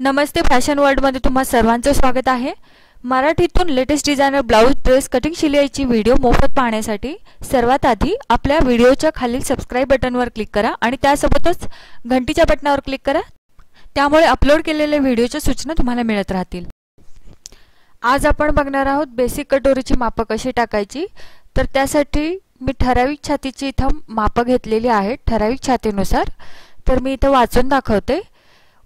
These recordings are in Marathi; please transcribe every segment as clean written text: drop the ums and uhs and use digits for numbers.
नमस्ते, फॅशन वर्ल्ड मध्ये तुम्हा सर्वांचं स्वागत आहे। मराठीतून latest designer blouse dress cutting शिलाईची व्हिडिओ मोफत पाहण्यासाठी सर्वात आधी आपल्या व्हिडिओच्या खालील सबस्क्राइब बटनवर क्लिक करा आणि त्यासोबतच घंटीच्या बटनावर क्लिक करा। त्यामुळे अपलोड केलेल्या व्हिडिओच्या सूचना तुम्हाला मिळत राहतील। आज आपण बघणार आहोत बेसिक कटोरीची माप कशी टाकायची। तर त्यासाठी मी ठराविक छातीची इथं माप घेतलेली आहेत ठराविक छातीनुसार। तर मी इथं वाचून दाखवते।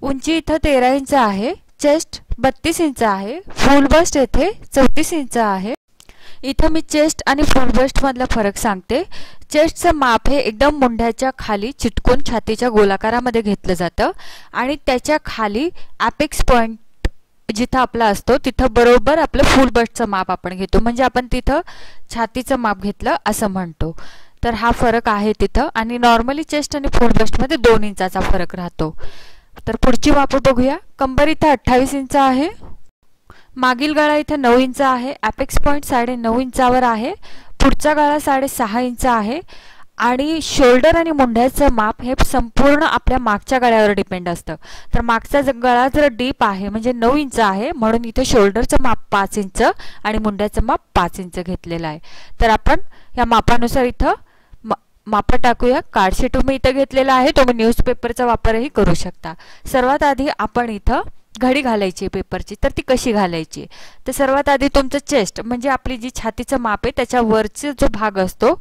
उंची इथं 13 इंच आहे, चेस्ट 32 इंच आहे, फुल बस्ट येथे 34 इंच आहे। इथं मी चेस्ट आणि फुल बस्ट मधला फरक सांगते। चेस्टचं माप हे एकदम मुंड्याच्या खाली चिटकून छातीच्या गोलाकारामध्ये घेतलं जातं आणि त्याच्या खाली एपेक्स पॉइंट जिथं आपला असतो तिथं बरोबर आपलं फुल बस्टचं माप आपण घेतो, म्हणजे आपण तिथं छातीचं माप घेतलं असं म्हणतो। तर हा फरक आहे तिथं आणि नॉर्मली चेस्ट आणि फुल बस्ट मध्ये 2 इंचाचा फरक राहतो। तर पुढची माप बघूया। कंबर इथं 28 इंच आहे, मागील गळा इथं 9 इंच आहे, एपेक्स पॉइंट 9.5 इंचावर आहे, पुढचा गळा 6.5 इंच आहे आणि शोल्डर आणि मुंड्याचं माप हे संपूर्ण आपल्या मागच्या गळ्यावर डिपेंड असतं। तर मागचा गळा जर डीप आहे म्हणजे 9 इंच आहे, म्हणून इथे शोल्डरचं माप 5 इंच आणि मुंड्याचं माप 5 इंच घेतलेलं आहे। तर आपण या मापानुसार इथं माप टाकूया। कार्डशीट तुम्ही इथं घेतलेला आहे, तुम्ही न्यूजपेपरचा वापरही करू शकता। सर्वात आधी आपण इथं घडी घालायची पेपरची। तर ती कशी घालायची, तर सर्वात आधी तुमचं चेस्ट म्हणजे आपली जी छातीचं माप आहे त्याच्या वरचा जो भाग असतो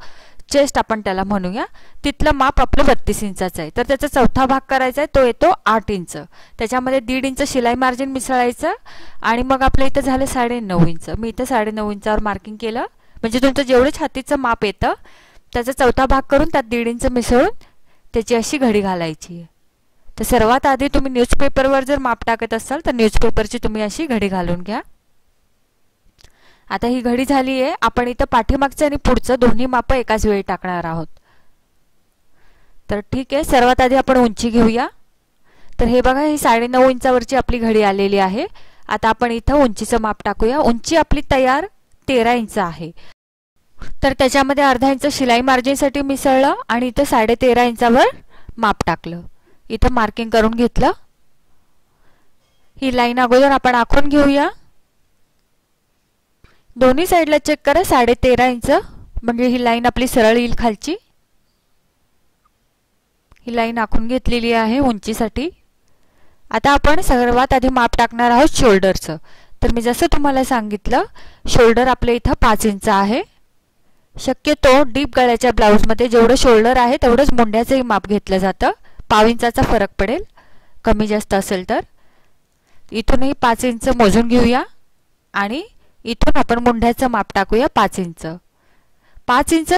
चेस्ट आपण त्याला म्हणूया, तिथलं माप आपलं 32 इंचाचं आहे। तर त्याचा चौथा भाग करायचा आहे, तो येतो 8 इंच। त्याच्यामध्ये 1.5 इंच शिलाई मार्जिन मिसळायचं आणि मग आपलं इथं झालं 9.5 इंच। मी इथं 9.5 इंचावर मार्किंग केलं, म्हणजे तुमचं जेवढं छातीचं माप येतं त्याचा चौथा भाग करून त्यात 1.5 इंच मिसळून त्याची अशी घडी घालायची आहे। तर सर्वात आधी तुम्ही न्यूजपेपरवर जर माप टाकत असाल तर न्यूजपेपरची तुम्ही अशी घडी घालून घ्या। आता ही घडी झाली आहे। आपण इथं पाठीमागचं आणि पुढचं दोन्ही माप एकाच वेळी टाकणार आहोत। तर ठीक आहे, सर्वात आधी आपण उंची घेऊया। तर हे बघा, ही 9.5 इंचावरची आपली घडी आलेली आहे। आता आपण इथं उंचीचं माप टाकूया। उंची आपली तयार 13 इंच आहे, तर त्याच्यामध्ये अर्धा इंच शिलाई मार्जिनसाठी मिसळलं आणि इथं 13.5 इंचावर माप टाकलं। इथं मार्किंग करून घेतलं। ही लाईन अगोदर आपण आखून घेऊया। दोन्ही साइडला चेक करा 13.5 इंच, म्हणजे ही लाईन आपली सरळ येईल खालची। ही लाईन आखून घेतलेली आहे उंचीसाठी। आता आपण सर्वात आधी माप टाकणार आहोत शोल्डरचं। तर मी जसं तुम्हाला सांगितलं, शोल्डर आपल्या इथं 5 इंच आहे। शक्यतो डीप गळ्याच्या ब्लाउज मध्ये जेवढं शोल्डर आहे तेवढंच मुंड्याचंही माप घेतलं जातं। पाव इंचाचा फरक पडेल कमी जास्त असेल तर। इथूनही 5 इंच मोजून घेऊया आणि इथून आपण मुंड्याचं माप टाकूया 5 इंच। 5 इंच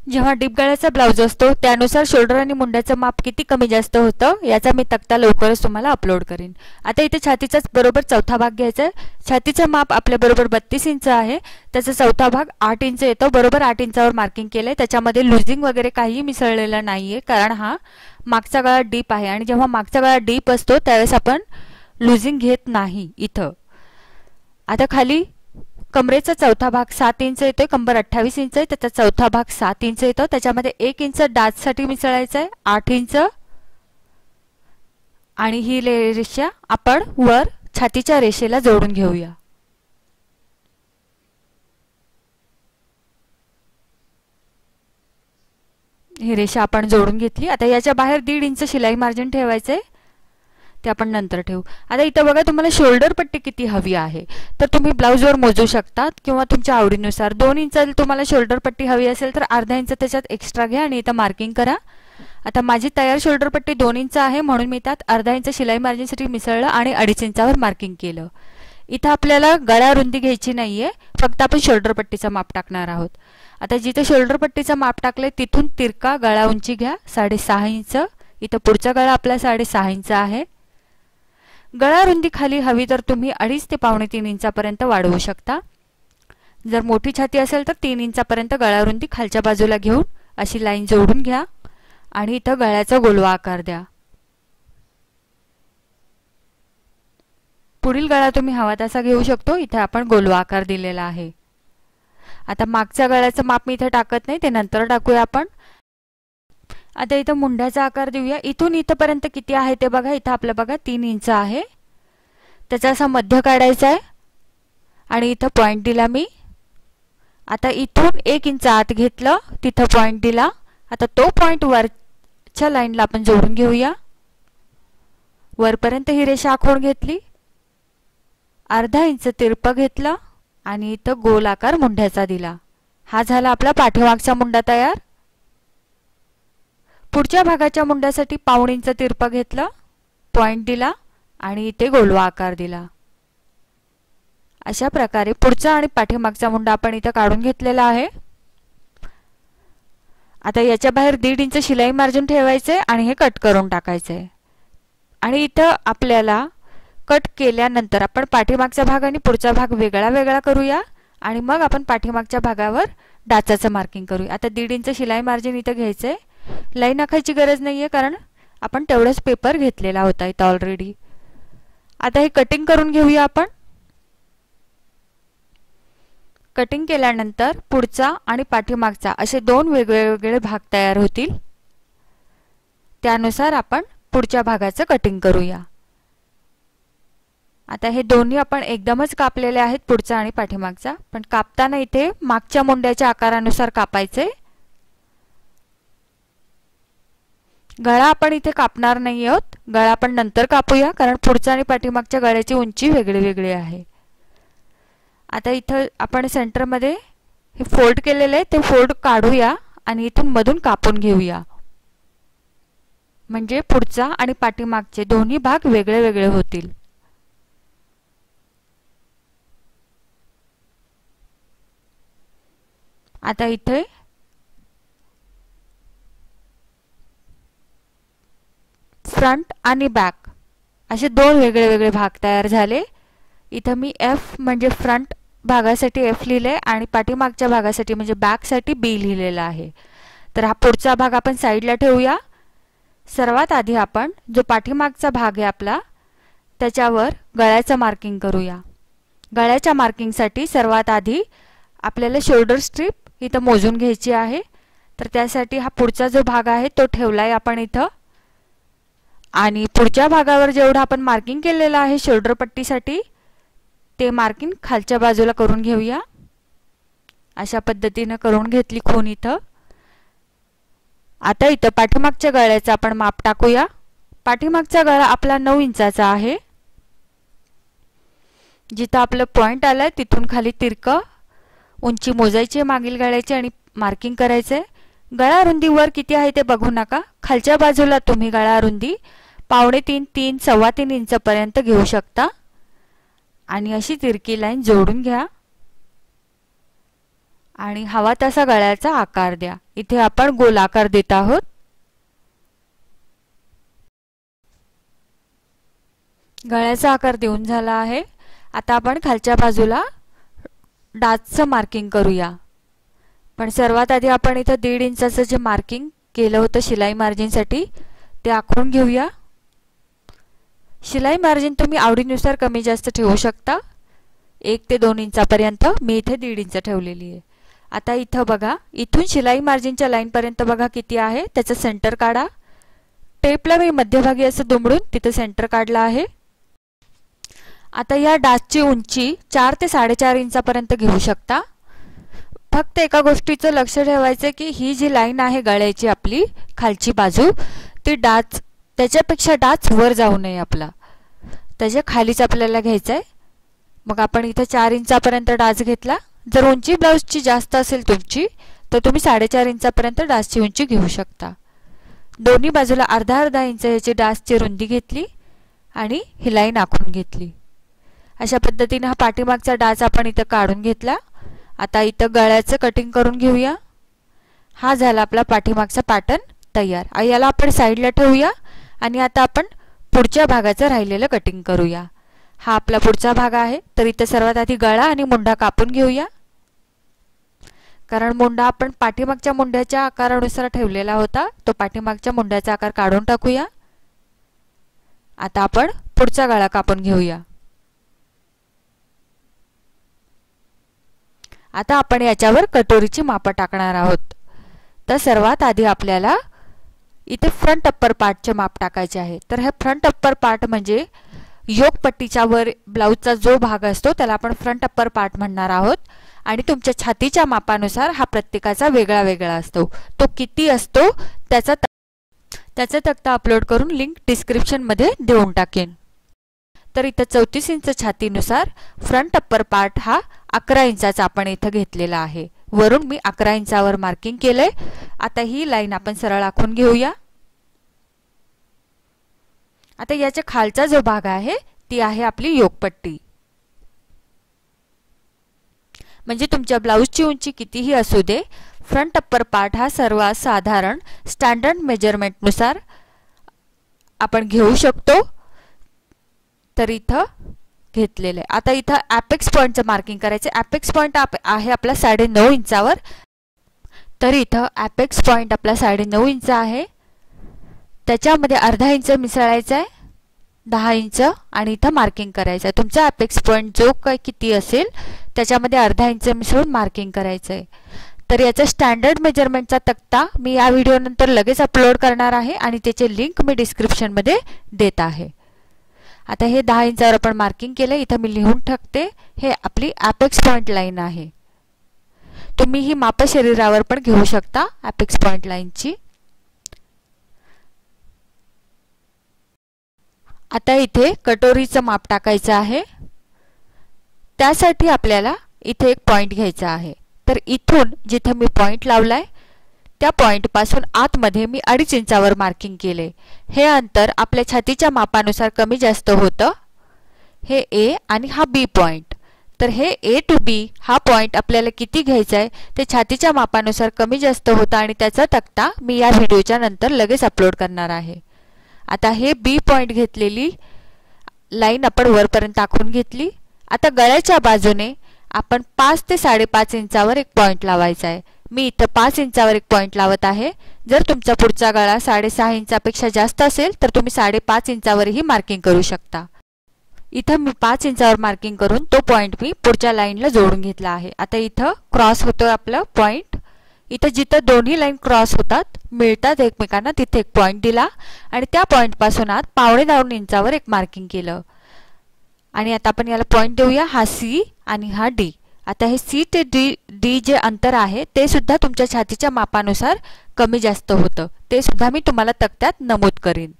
जेव्हा डीप गळ्याचा ब्लाउज असतो त्यानुसार शोल्डर आणि मुंड्याचं माप किती कमी जास्त होतं याचा मी तक्ता लवकरच तुम्हाला अपलोड करीन। आता इथे छातीचाच बरोबर चौथा भाग घ्यायचा आहे। छातीचं माप आपल्या बरोबर 32 इंच आहे, त्याचा चौथा भाग 8 इंच येतो। बरोबर 8 इंचावर मार्किंग केलंय। त्याच्यामध्ये लुजिंग वगैरे काही मिसळलेलं नाहीये, कारण हा मागचा गळा डीप आहे आणि जेव्हा मागचा गळा डीप असतो त्यावेळेस आपण लुजिंग घेत नाही इथं। आता खाली कमरेचा चौथा भाग 7 इंच येतोय, कंबर 28 इंच आहे, त्याचा चौथा भाग 7 इंच येतो। त्याच्यामध्ये 1 इंच डाचसाठी मिसळायचं आहे, 8 इंच। आणि ही रेषा आपण वर छातीच्या रेषेला जोडून घेऊया। ही रेषा आपण जोडून घेतली। आता याच्या बाहेर 1.5 इंच शिलाई मार्जिन ठेवायचंय, ते आपण नंतर ठेवू। आता इथं बघा, तुम्हाला शोल्डर पट्टी किती हवी आहे तर तुम्ही ब्लाउजवर मोजू शकता किंवा तुमच्या आवडीनुसार। 2 इंच तुम्हाला शोल्डर पट्टी हवी असेल तर अर्धा इंच त्याच्यात एक्स्ट्रा घ्या आणि इथं मार्किंग करा। आता माझी तयार शोल्डर पट्टी 2 इंच आहे, म्हणून मी त्यात अर्धा इंच शिलाई मार्जिनसाठी मिसळलं आणि 2.5 इंचावर मार्किंग केलं। इथं आपल्याला गळा रुंदी घ्यायची नाहीये, फक्त आपण शोल्डर पट्टीचं माप टाकणार आहोत। आता जिथे शोल्डर पट्टीचं माप टाकलंय तिथून तिरका गळा उंची घ्या 6.5 इंच। इथं पुढचा गळा आपला 6.5 इंच आहे। गळा रुंदी खाली हवी तर तुम्ही 2.5 ते 2.25 इंचापर्यंत वाढवू शकता। जर मोठी छाती असेल तर 3 इंचापर्यंत गळा रुंदी खालच्या बाजूला घेऊन अशी लाईन जोडून घ्या आणि इथं गळ्याचा गोलवा आकार द्या। पुढील गळा तुम्ही हवा तसा घेऊ शकतो, इथे आपण गोलवा आकार दिलेला आहे। आता मागच्या गळ्याचं माप मी इथे टाकत नाही, ते नंतर टाकूया आपण. आता इथं मुंड्याचा आकार देऊया. इथून इथपर्यंत किती आहे ते बघा. इथं आपलं बघा 3 इंच आहे. त्याचा असा मध्य काढायचा आहे आणि इथं पॉइंट दिला मी. आता इथून 1 इंच आत घेतलं, तिथं पॉइंट दिला. आता तो पॉइंट वरच्या लाईनला आपण जोडून घेऊया. वरपर्यंत ही रेषा आखून घेतली. अर्धा इंच तिरपं घेतलं आणि इथं गोल आकार मुंड्याचा दिला. हा झाला आपला पाठीमागचा मुंडा तयार. पुढच्या भागाच्या मुंड्यासाठी पाऊण इंच तिरपं घेतलं, पॉइंट दिला आणि इथे गोलवा आकार दिला. अशा प्रकारे पुढचा आणि पाठीमागचा मुंडा आपण इथं काढून घेतलेला आहे. आता याच्या बाहेर 1.5 इंच शिलाई मार्जिन ठेवायचे आणि हे कट करून टाकायचे. आणि इथं आपल्याला कट केल्यानंतर आपण पाठीमागचा भाग आणि पुढचा भाग वेगळा वेगळा करूया आणि मग आपण पाठीमागच्या भागावर डाचाचं मार्किंग करूया. आता 1.5 इंच शिलाई मार्जिन इथं घ्यायचंय. लाईन आखायची गरज नाहीये कारण आपण तेवढाच पेपर घेतलेला होता इथं ऑलरेडी. आता हे कटिंग करून घेऊया आपण. कटिंग केल्यानंतर पुढचा आणि पाठीमागचा असे 2 वेगवेगळे भाग तयार होतील. त्यानुसार आपण पुढच्या भागाचं कटिंग करूया. आता हे दोन्ही आपण एकदमच कापलेले आहेत, पुढचा आणि पाठीमागचा. पण कापताना इथे मागच्या मुंड्याच्या आकारानुसार कापायचे. गळा आपण इथे कापणार नाही आहोत. गळा आपण नंतर कापूया कारण पुढचा आणि पाठीमागच्या गळ्याची उंची वेगळी वेगळी आहे. आता इथं आपण सेंटरमध्ये हे फोल्ड केलेले आहे, ते फोल्ड काढूया आणि इथून मधून कापून घेऊया. म्हणजे पुढचा आणि पाठीमागचे दोन्ही भाग वेगळे वेगळे होतील. आता इथे फ्रंट आणि बॅक असे 2 वेगळे वेगळे भाग तयार झाले. इथं मी F म्हणजे फ्रंट भागासाठी F लिहिले आणि पाठीमागच्या भागासाठी म्हणजे बॅक साठी B लिहिलेला आहे. तर हा पुढचा भाग आपण साईडला ठेवूया. सर्वात आधी आपण जो पाठीमागचा भाग आहे आपला त्याच्यावर गळ्याचं मार्किंग करूया. गळ्याच्या मार्किंगसाठी सर्वात आधी आपल्याला शोल्डर स्ट्रीप इथं मोजून घ्यायची आहे. तर त्यासाठी हा पुढचा जो भाग आहे तो ठेवलाय आपण इथं. आणि पुढच्या भागावर जेवढा आपण मार्किंग केलेलं आहे शोल्डर पट्टीसाठी ते मार्किंग खालच्या बाजूला करून घेऊया. अशा पद्धतीने करून घेतली खूण इथं. आता इथं पाठीमागच्या गळ्याचं आपण माप टाकूया. पाठीमागचा गळा आपला 9 इंचाचा आहे. जिथं आपलं पॉइंट आलाय तिथून खाली तिरकं उंची मोजायची मागील गळ्याची आणि मार्किंग करायचंय. गळा रुंदी वर किती आहे ते बघू नका. खालच्या बाजूला तुम्ही गळा रुंदी 2.5-3, 3.25 इंच पर्यंत घेऊ शकता आणि अशी तिरकी लाईन जोडून घ्या आणि हवा तसा गळ्याचा आकार द्या. इथे आपण गोल आकार देत आहोत. गळ्याचा आकार देऊन झाला आहे. आता आपण खालच्या बाजूला डाचचं मार्किंग करूया. पण सर्वात आधी आपण इथं 1.5 इंचाचं जे मार्किंग केलं होतं शिलाई मार्जिनसाठी ते आखून घेऊया. शिलाई मार्जिन तुम्ही आवडीनुसार कमी जास्त ठेवू शकता. 1 ते 2 इंचापर्यंत. मी इथे 1.5 इंच ठेवलेली आहे. आता इथं बघा इथून शिलाई मार्जिनच्या लाईन पर्यंत बघा किती आहे. त्याचं सेंटर काढा. टेपला मी मध्यभागी असं दुमडून तिथे सेंटर काढला आहे. आता या डाचची उंची 4 ते 4.5 इंचापर्यंत घेऊ शकता. फक्त एका गोष्टीचं लक्ष ठेवायचं की ही जी लाईन आहे गळ्याची आपली खालची बाजू ती डाच त्याच्यापेक्षा डाच वर जाऊ नये. आपला त्याच्या खालीच आपल्याला घ्यायचं आहे. मग आपण इथं 4 इंचापर्यंत डाच घेतला. जर उंची ब्लाउजची जास्त असेल तुमची तर तुम्ही 4.5 इंचापर्यंत डाचची उंची घेऊ शकता. दोन्ही बाजूला अर्धा इंच याची डाचची रुंदी घेतली आणि ही लाईन आखून घेतली. अशा पद्धतीने हा पाठीमागचा डाच आपण इथं काढून घेतला. आता इथं गळ्याचं कटिंग करून घेऊया. हा झाला आपला पाठीमागचा पॅटर्न तयार. याला आपण साईडला ठेवूया आणि आता आपण पुढच्या भागाचं राहिलेलं कटिंग करूया. हा आपला पुढचा भाग आहे. तर इथं सर्वात आधी गळा आणि मुंडा कापून घेऊया. कारण मुंडा आपण पाठीमागच्या मुंड्याच्या आकारानुसार ठेवलेला होता. तो पाठीमागच्या मुंड्याचा आकार काढून टाकूया. आता आपण पुढचा गळा कापून घेऊया. आता आपण याच्यावर कटोरीची मापं टाकणार आहोत। तर सर्वात आधी आपल्याला इथे फ्रंट अप्पर पार्टचे माप टाकायचे आहे। तर हे फ्रंट अप्पर पार्ट म्हणजे योक पट्टीच्या वर ब्लाउजचा जो भाग असतो त्याला आपण फ्रंट अप्पर पार्ट म्हणणार आहोत। आणि तुमच्या छातीच्या मापानुसार हा प्रत्येकाचा वेगळा वेगळा असतो। तो किती असतो त्याचा तक्ता अपलोड करून लिंक डिस्क्रिप्शन मध्ये देऊन टाकेन। तर इथं 34 इंच छातीनुसार फ्रंट अप्पर पार्ट हा 11 इंचाचा आपण इथं घेतलेला आहे। वरून मी 11 इंचावर मार्किंग केलंय। आता ही लाईन आपण सरळ आखून घेऊया। आता याच्या खालचा जो भाग आहे ती आहे आपली योकपट्टी। म्हणजे तुमच्या ब्लाउजची उंची कितीही असू दे, फ्रंट अप्पर पार्ट हा सर्वात साधारण स्टँडर्ड मेजरमेंट नुसार आपण घेऊ शकतो। तर इथं घेतलेले आता इथं ॲपेक्स पॉइंटचं मार्किंग करायचं। ॲपेक्स पॉइंट आहे आपला 9.5 इंचावर। तर इथं ॲपेक्स पॉइंट आपला 9.5 इंच आहे। त्याच्यामध्ये अर्धा इंच मिसळायचा आहे, 10 इंच, आणि इथं मार्किंग करायचं आहे। तुमचा ॲपेक्स पॉइंट जो काही किती असेल त्याच्यामध्ये अर्धा इंच मिसळून मार्किंग करायचं आहे। तर याचा स्टँडर्ड मेजरमेंटचा तक्ता मी या व्हिडिओ नंतर लगेच अपलोड करणार आहे आणि त्याचे लिंक मी डिस्क्रिप्शन मध्ये देत आहे। आता हे 10 इंचावर आपण मार्किंग केलं। इथं मी लिहून टाकते, हे आपली ॲपेक्स पॉइंट लाईन आहे। तुम्ही ही माप शरीरावर पण घेऊ शकता ॲपेक्स पॉइंट लाईनची। आता इथे कटोरीचं माप टाकायचं आहे। त्यासाठी आपल्याला इथे एक पॉइंट घ्यायचा आहे। तर इथून जिथे मी पॉइंट लावलाय त्या पॉइंट पासून आतमध्ये मी 2.5 इंचावर मार्किंग केले। हे अंतर आपल्या छातीच्या मापानुसार कमी जास्त होतं। हे ए आणि हा बी पॉइंट। तर हे ए टू बी हा पॉइंट आपल्याला किती घ्यायचा आहे ते छातीच्या मापानुसार कमी जास्त होतं आणि त्याचा तक्ता मी या व्हिडिओच्या नंतर लगेच अपलोड करणार आहे। आता हे बी पॉइंट घेतलेली लाईन आपण वरपर्यंत आखून घेतली। आता गळ्याच्या बाजूने आपण 5 ते 5.5 इंचावर एक पॉइंट लावायचा आहे। मी इथं 5 इंचावर एक पॉइंट लावत आहे। जर तुमचा पुढचा गळा 6.5 इंचापेक्षा जास्त असेल तर तुम्ही 5.5 इंचावरही मार्किंग करू शकता। इथं मी 5 इंचावर मार्किंग करून तो पॉइंट मी पुढच्या लाईनला जोडून घेतला आहे। आता इथं क्रॉस होतो आपलं पॉइंट। इथं जिथं दोन्ही लाईन क्रॉस होतात मिळतात एकमेकांना तिथे एक पॉइंट दिला आणि त्या पॉइंट पासून आत 1.25 इंचावर एक मार्किंग केलं। आणि आता आपण याला पॉइंट देऊया, हा सी आणि हा डी। आता हे सी ते डी जे अंतर आहे ते सुद्धा तुमच्या छातीच्या मापानुसार कमी जास्त होतं। ते सुद्धा मी तुम्हाला तक्त्यात नमूद करीन।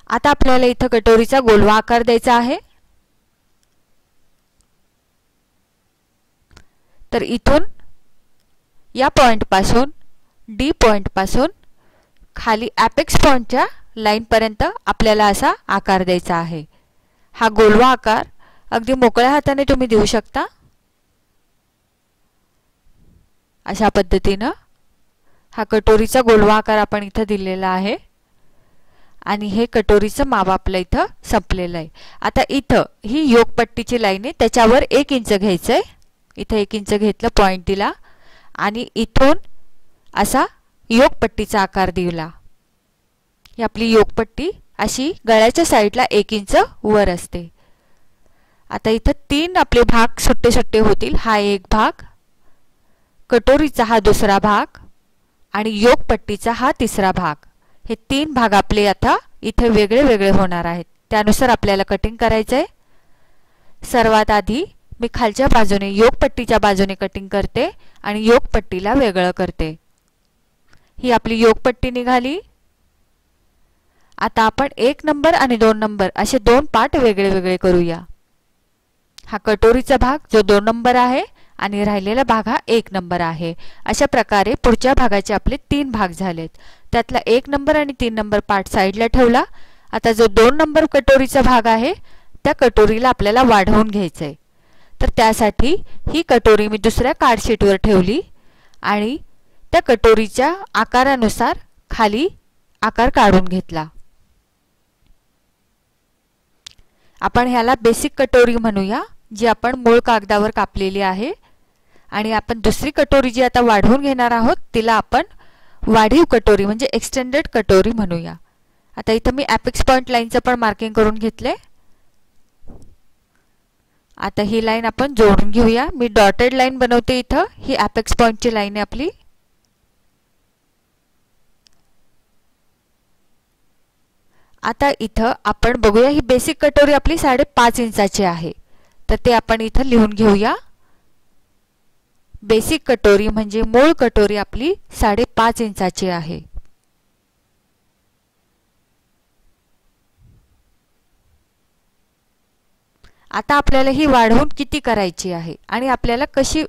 आता आपल्याला इथं कटोरीचा गोलवा आकार द्यायचा आहे। तर इथून या पॉइंट पासून डी पॉइंट पासून खाली ॲपेक्स पॉइंटच्या लाईन पर्यंत आपल्याला असा आकार द्यायचा आहे। हा गोलवा आकार अगदी मोकळ्या हाताने तुम्ही देऊ शकता। अशा पद्धतीने हा कटोरीचा गोलवा आकार आपण इथं दिलेला आहे आणि हे कटोरीचं माप आपलं इथं संपलेलं आहे। आता इथं ही योकपट्टीची लाईन आहे त्याच्यावर 1 इंच घ्यायचंय। इथं 1 इंच घेतलं, पॉइंट दिला आणि इथून असा योकपट्टीचा आकार दिला। ही आपली योकपट्टी अशी गळ्याच्या साईडला 1 इंच वर असते। आता इथं 3 आपले भाग सुट्टे सुट्टे होतील। हा एक भाग, कटोरीचा हा दुसरा भाग आणि योकपट्टीचा हा तिसरा भाग। हे 3 भाग आपले आता इथे वेगळे वेगळे होणार आहेत। त्यानुसार आपल्याला कटिंग करायचं आहे। सर्वात आधी मी खालच्या बाजूने योकपट्टीच्या बाजूने कटिंग करते आणि योकपट्टीला वेगळं करते। ही आपली योकपट्टी निघाली। आता आपण 1 नंबर आणि 2 नंबर असे 2 पार्ट वेगळे वेगळे करूया। हा कटोरीचा भाग जो 2 नंबर आहे आणि राहिलेला भाग हा 1 नंबर आहे। अशा प्रकारे पुढच्या भागाचे आपले 3 भाग झालेत। त्यातला 1 नंबर आणि 3 नंबर पार्ट साइडला ठेवला। आता जो 2 नंबर कटोरीचा भाग आहे त्या कटोरीला आपल्याला वाढवून घ्यायचंय। तर त्यासाठी ही कटोरी मी दुसऱ्या कार्ड शीटवर ठेवली आणि त्या कटोरीच्या आकारानुसार खाली आकार काढून घेतला। आपण ह्याला बेसिक कटोरी म्हणूया, जी आपण मूळ कागदावर कापलेली आहे आणि आपण दुसरी कटोरी जी आता वाढवून घेणार आहोत तिला आपण वाढीव कटोरी म्हणजे एक्सटेंडेड कटोरी म्हणूया। आता इथं मी ॲपेक्स पॉइंट लाईनचं पण मार्किंग करून घेतले आता ही लाईन आपण जोडून घेऊया. मी डॉटेड लाईन बनवते इथं. ही अपेक्स पॉइंटची लाईन आहे आपली. आता इथं आपण बघूया ही बेसिक कटोरी आपली 5.5 इंचाची आहे. तर ते आपण इथं लिहून घेऊया. बेसिक कटोरी म्हणजे मूळ कटोरी आपली 5.5 इंचाची आहे. आता आपल्याला ही वाढवून किती करायची आहे आणि आपल्याला कशी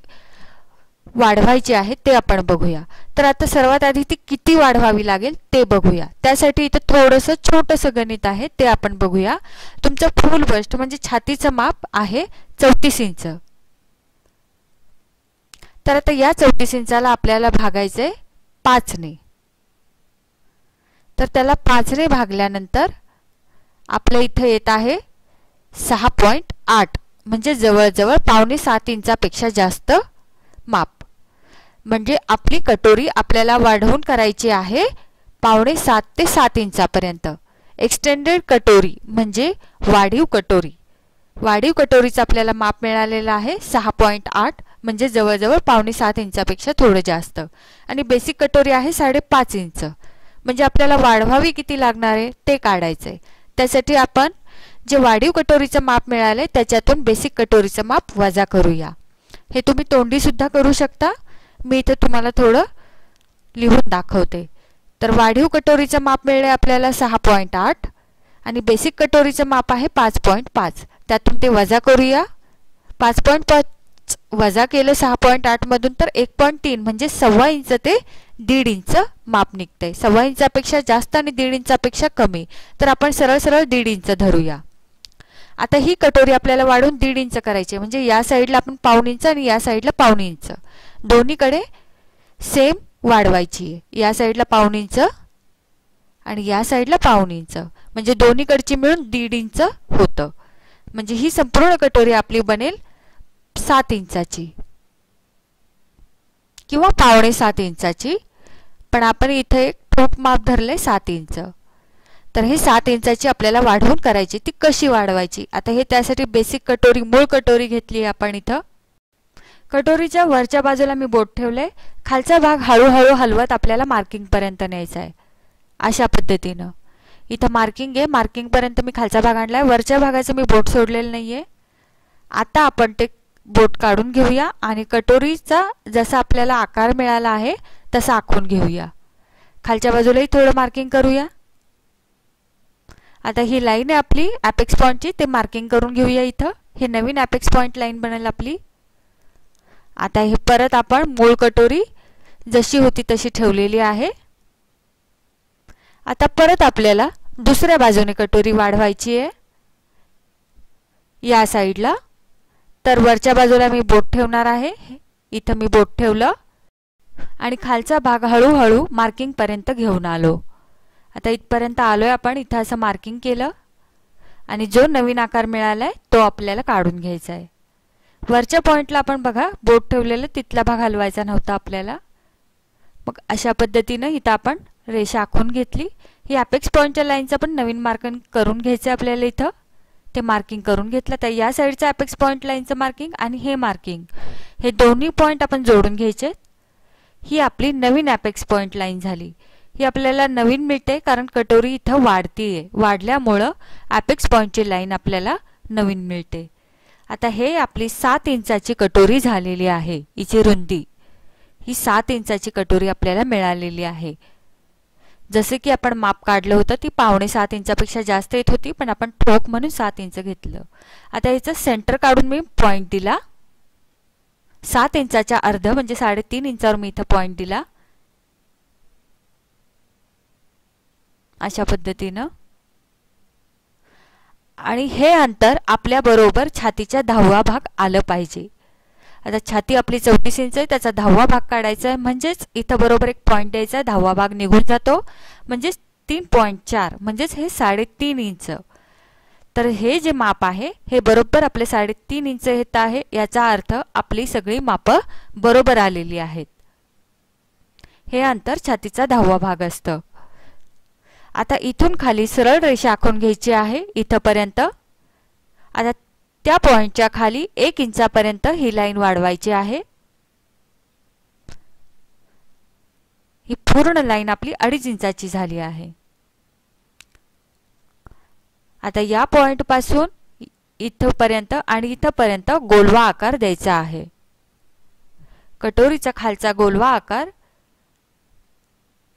वाढवायची आहे ते आपण बघूया. तर आता सर्वात आधी ती किती वाढवावी लागेल ते बघूया. त्यासाठी इथं थोडंसं छोटंसं गणित आहे ते आपण बघूया. तुमचं फुल बस्ट म्हणजे छातीचं माप आहे 34 इंच. तर आता या 34 इंचाला आपल्याला भागायचंय 5 ने. तर त्याला 5 ने भागल्यानंतर आपल्या इथं येत आहे 6.8 म्हणजे जवळजवळ 6.25 इंचापेक्षा जास्त माप. म्हणजे आपली कटोरी आपल्याला वाढवून करायची आहे 6.25 ते 7 इंचापर्यंत. एक्सटेंडेड कटोरी म्हणजे वाढीव कटोरी. वाढीव कटोरीचं आपल्याला माप मिळालेलं आहे 6.8 म्हणजे जवळजवळ 6.25 इंचापेक्षा थोडं जास्त. आणि बेसिक कटोरी आहे 5.5 इंच. म्हणजे आपल्याला वाढवावी किती लागणार आहे ते काढायचंय. त्यासाठी आपण जे वाढीव कटोरीचं माप मिळाले त्याच्यातून बेसिक कटोरीचं माप वजा करूया. हे तुम्ही तोंडी सुद्धा करू शकता. मी इथे तुम्हाला थोडं लिहून दाखवते. तर वाढीव कटोरीचं माप मिळाले आपल्याला 6.8 आणि बेसिक कटोरीचं माप आहे 5.5. त्यातून ते वजा करूया. 5.5 वजा केलं 6.8 मधून तर 1.3 म्हणजे 1.25 इंच ते 1.5 इंच माप निघतंय. 1.25 इंचापेक्षा जास्त आणि 1.5 इंचापेक्षा कमी. तर आपण सरळ सरळ 1.5 इंच धरूया. आता ही कटोरी आपल्याला वाढवून 1.5 इंच करायची म्हणजे या साईडला आपण 1.25 इंच आणि या साईडला 1.25 इंच दोन्हीकडे सेम वाढवायची आहे. या साईडला 1.25 इंच आणि या साईडला 1.25 इंच म्हणजे दोन्हीकडची मिळून 1.5 इंच होतं. म्हणजे ही संपूर्ण कटोरी आपली बनेल 7 इंचाची किंवा 6.25 इंचाची. पण आपण इथे एक ठोक माप धरले 7 इंच. तर हे 7 इंचाची आपल्याला वाढवून करायची. ती कशी वाढवायची आता हे त्यासाठी बेसिक कटोरी मूळ कटोरी घेतली आपण इथं. कटोरीच्या वरच्या बाजूला मी बोट ठेवले. खालचा भाग हळूहळू हलवत आपल्याला मार्किंग पर्यंत न्यायचा आहे. अशा पद्धतीनं इथं मार्किंग आहे. मार्किंग पर्यंत मी खालचा भाग आणलाय. वरच्या भागाचं मी बोट सोडलेलं नाहीये. आता आपण ते बोट काढून घेऊया आणि कटोरीचा जसा आपल्याला आकार मिळाला आहे तसा आखून घेऊया. खालच्या बाजूलाही थोडं मार्किंग करूया. आता ही लाईन आहे आपली अपेक्स पॉइंटची ते मार्किंग करून घेऊया. इथं हे नवीन अपेक्स पॉइंट लाईन बनेल आपली. आता हे परत आपण मूळ कटोरी जशी होती तशी ठेवलेली आहे. आता परत आपल्याला दुसऱ्या बाजूने कटोरी वाढवायची आहे या साईडला. तर वरच्या बाजूला मी बोट ठेवणार आहे. इथं मी बोट ठेवलं आणि खालचा भाग हळूहळू मार्किंग पर्यंत घेऊन आलो. आता इथपर्यंत आलोय आपण. इथं असं मार्किंग केलं आणि जो नवीन आकार मिळालाय तो आपल्याला काढून घ्यायचा आहे. वरच्या पॉइंटला आपण बघा बोट ठेवलेलं तिथला भाग हलवायचा नव्हता आपल्याला. मग अशा पद्धतीनं इथं आपण रेषा आखून घेतली. ही अपेक्स पॉइंटच्या लाईनचं पण नवीन मार्किंग करून घ्यायचं आपल्याला. इथं ते मार्किंग करून घेतलं. तर या साईडचं अपेक्स पॉइंट लाईनचं मार्किंग आणि हे मार्किंग हे दोन्ही पॉइंट आपण जोडून घ्यायचे. ही आपली नवीन अपेक्स पॉइंट लाईन झाली. ही आपल्याला नवीन मिळते कारण कटोरी इथं वाढतीये. वाढल्यामुळं अपेक्स पॉइंटची लाईन आपल्याला नवीन मिळते. आता हे आपली 7 इंचाची कटोरी झालेली आहे. हिची रुंदी ही 7 इंचाची कटोरी आपल्याला मिळालेली आहे. जसे की आपण माप काढलं होतं ती 6.25 इंचापेक्षा जास्त येत होती पण आपण ठोक म्हणून 7 इंच घेतलं. आता याचं सेंटर काढून मी पॉइंट दिला. 7 इंचाच्या अर्ध म्हणजे 3.5 इंचावर मी इथं पॉइंट दिला. अशा पद्धतीनं आणि हे अंतर आपल्या बरोबर छातीच्या 10वा भाग आलं पाहिजे. आता छाती आपली 34 इंच आहे त्याचा 10वा भाग काढायचा आहे म्हणजेच इथं बरोबर एक पॉइंट द्यायचा आहे. 10वा भाग निघून जातो म्हणजेच 3.4 म्हणजेच हे 3.5 इंच. तर हे जे माप आहे हे बरोबर आपले 3.5 इंच येत आहे. याचा अर्थ आपली सगळी मापं बरोबर आलेली आहेत. हे अंतर छातीचा 10वा भाग असतं. आता इथून खाली सरळ रेषा आखून घ्यायची आहे इथपर्यंत. आता त्या पॉइंटच्या खाली 1 इंचापर्यंत ही लाईन वाढवायची आहे। ही पूर्ण लाईन आपली 2.5 इंचाची झाली आहे। आता या पॉइंट पासून इथपर्यंत आणि इथपर्यंत गोलवा आकार द्यायचा आहे। कटोरीचा खालचा गोलवा आकार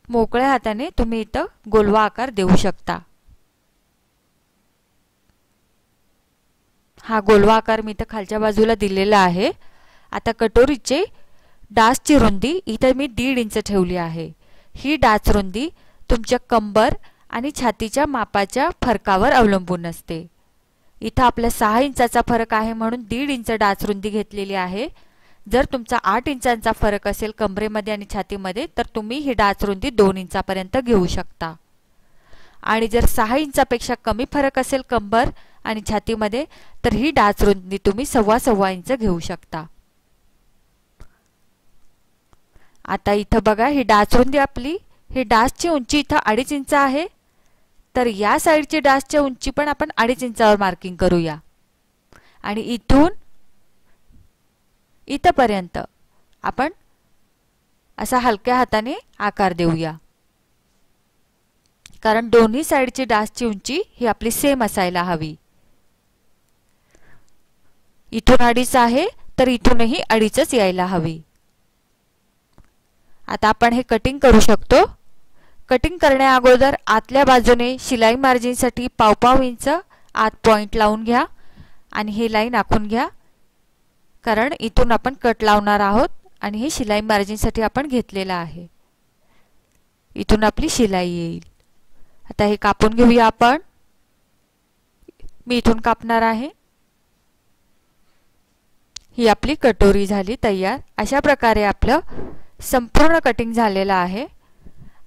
मोकळ्या हाताने तुम्ही इथं गोलवा आकार देऊ शकता। हा गोलवा आकार मी इथं खालच्या बाजूला दिलेला आहे। आता कटोरीचे डाचची रुंदी इथं मी 1.5 इंच ठेवली आहे। ही डाच रुंदी तुमच्या कंबर आणि छातीच्या मापाच्या फरकावर अवलंबून असते। इथं आपल्या 6 इंचाचा फरक आहे म्हणून 1.5 इंच डाच रुंदी घेतलेली आहे। जर तुमचा 8 इंचांचा फरक असेल कमरेमध्ये आणि छातीमध्ये तर तुम्ही ही डाच रुंदी 2 इंचापर्यंत घेऊ शकता। आणि जर 6 इंचापेक्षा कमी फरक असेल कंबर आणि छातीमध्ये तर ही डाच रुंदी तुम्ही 1.25 इंच घेऊ शकता। आता इथं बघा ही डाच रुंदी आपली, ही डाचची उंची इथं 2.5 इंच आहे। तर या साइडची डाचच्या उंची पण आपण 2.5 इंचावर मार्किंग करूया आणि इथून इथपर्यंत आपण असा हलक्या हाताने आकार देऊया, कारण दोन्ही साइडची डाचची उंची ही आपली सेम असायला हवी। इथून 2.5 आहे तर इथूनही 2.5च यायला हवी। आता आपण हे कटिंग करू शकतो। कटिंग करण्या अगोदर आतल्या बाजूने शिलाई मार्जिन साठी 1.5 इंच आत पॉइंट लावून घ्या आणि ही लाईन आखून घ्या, कारण इथून आपण कट लावणार आहोत आणि हे शिलाई मार्जिन साठी आपण घेतलेला आहे। इथून आपली शिलाई येईल। आता हे कापून घेऊया आपण। मी इथून कापणार आहे। ही आपली कटोरी झाली तयार। अशा प्रकारे आपलं संपूर्ण कटिंग झालेलं आहे।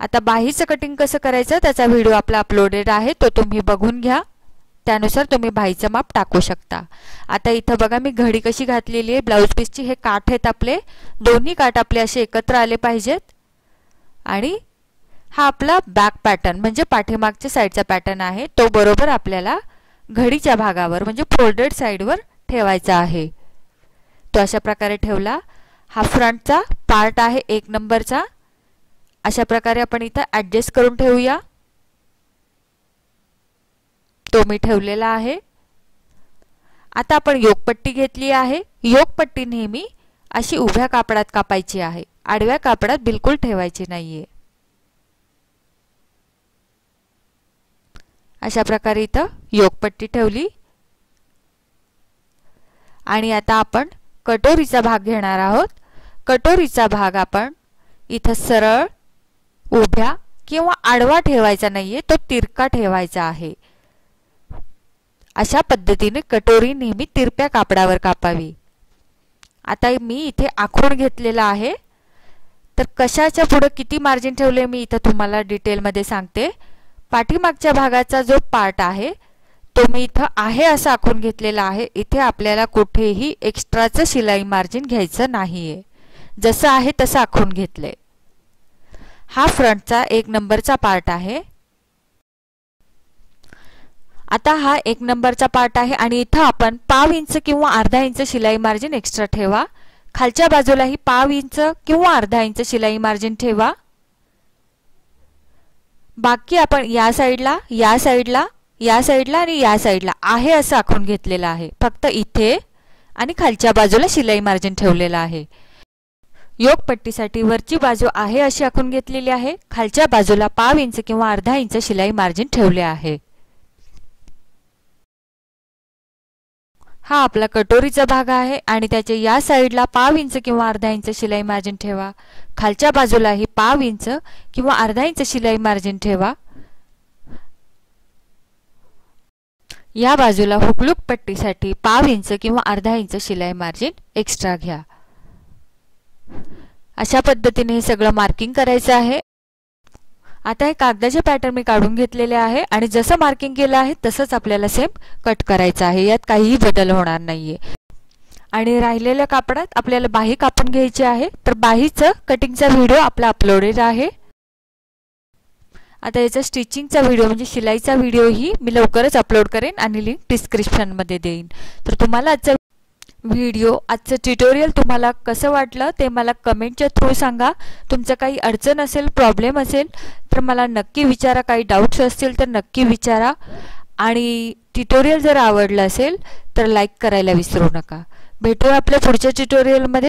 आता बाहीचं कटिंग कसं करायचं त्याचा व्हिडिओ आपला अपलोडेड आहे, तो तुम्ही बघून घ्या। त्यानुसार तुम्ही बाहीचं माप टाकू शकता। आता इथं बघा मी घडी कशी घातलेली आहे ब्लाउज पीसची। हे काठ आहेत आपले, दोन्ही काठ आपले असे एकत्र आले पाहिजेत। आणि हा आपला बॅक पॅटर्न म्हणजे पाठीमागच्या साइडचा पॅटर्न आहे, तो बरोबर आपल्याला घडीच्या भागावर म्हणजे फोल्डेड साइडवर ठेवायचा आहे। तो अशा प्रकारे ठेवला। हा फ्रंटचा पार्ट आहे 1 नंबरचा। अशा प्रकारे आपण इथं ॲडजस्ट करून ठेवूया। तो मी ठेवलेला आहे। आता आपण योकपट्टी घेतली आहे। योकपट्टी नेहमी अशी उभ्या कापडात कापायची आहे, आडव्या कापडात बिलकुल ठेवायची नाहीये। अशा प्रकारे इथं योकपट्टी ठेवली आणि आता आपण कटोरीचा भाग घेणार आहोत। कटोरीचा भाग आपण इथं सरळ उभ्या किंवा आडवा ठेवायचा नाहीये, तो तिरका ठेवायचा आहे। अशा पद्धतीने कटोरी नेहमी तिरप्या कापडावर कापावी। आता मी इथे आखून घेतलेला आहे, तर कशाच्या पुढे किती मार्जिन ठेवले मी इथं तुम्हाला डिटेल मध्ये सांगते। पाठीमागच्या भागाचा जो पार्ट आहे तो मी इथं आहे असं आखून घेतलेला आहे। इथे आपल्याला कुठेही एक्स्ट्राचं शिलाई मार्जिन घ्यायचं नाहीये, जसं आहे तसं आखून घेतले। हा फ्रंटचा 1 नंबरचा पार्ट आहे। आता हा 1 नंबरचा पार्ट आहे आणि इथं आपण 1/2 इंच किंवा अर्धा इंच शिलाई मार्जिन एक्स्ट्रा ठेवा। खालच्या बाजूलाही 1/2 इंच किंवा अर्धा इंच शिलाई मार्जिन ठेवा। बाकी आपण या साइडला, या साइडला, या साइडला आणि या साइडला आहे असं आखून घेतलेलं आहे। फक्त इथे आणि खालच्या बाजूला शिलाई मार्जिन ठेवलेलं आहे। योकपट्टीसाठी वरची बाजू आहे अशी आखून घेतलेली आहे, खालच्या बाजूला 1/2 इंच किंवा अर्धा इंच शिलाई मार्जिन ठेवले आहे। हा आपला कटोरीचा भाग आहे आणि त्याच्या या साइडला 1/2 इंच किंवा अर्धा इंच शिलाई मार्जिन ठेवा। खालच्या बाजूलाही 1/2 इंच किंवा अर्धा इंच शिलाई मार्जिन ठेवा। या बाजूला हुकलूक पट्टीसाठी 1/2 इंच किंवा अर्धा इंच शिलाई मार्जिन एक्स्ट्रा घ्या। अशा पद्धतीने हे सगळं मार्किंग करायचं आहे। आता हे कागदाचे पॅटर्न मी काढून घेतलेले आहे आणि जसं मार्किंग केलं आहे तसंच आपल्याला सेम कट करायचं आहे, यात काहीही बदल होणार नाहीये। आणि राहिलेल्या कापडात आपल्याला बाही कापून घ्यायची आहे, तर बाहीचं कटिंगचा व्हिडिओ आपला अपलोडेड आहे। आता याचा स्टिचिंगचा व्हिडिओ म्हणजे शिलाईचा व्हिडिओही मी लवकरच अपलोड करेन आणि लिंक डिस्क्रिप्शनमध्ये देईन. तर तुम्हाला आजचा आजचं ट्युटोरियल तुम्हाला कसं वाटलं ते मला कमेंटच्या थ्रू सांगा. तुमचं काही अडचण असेल, प्रॉब्लेम असेल तर मला नक्की विचारा. काही डाऊट्स असतील तर नक्की विचारा. आणि ट्युटोरियल जर आवडलं असेल तर लाईक करायला विसरू नका. भेटूया आपल्या पुढच्या ट्युटोरियलमध्ये.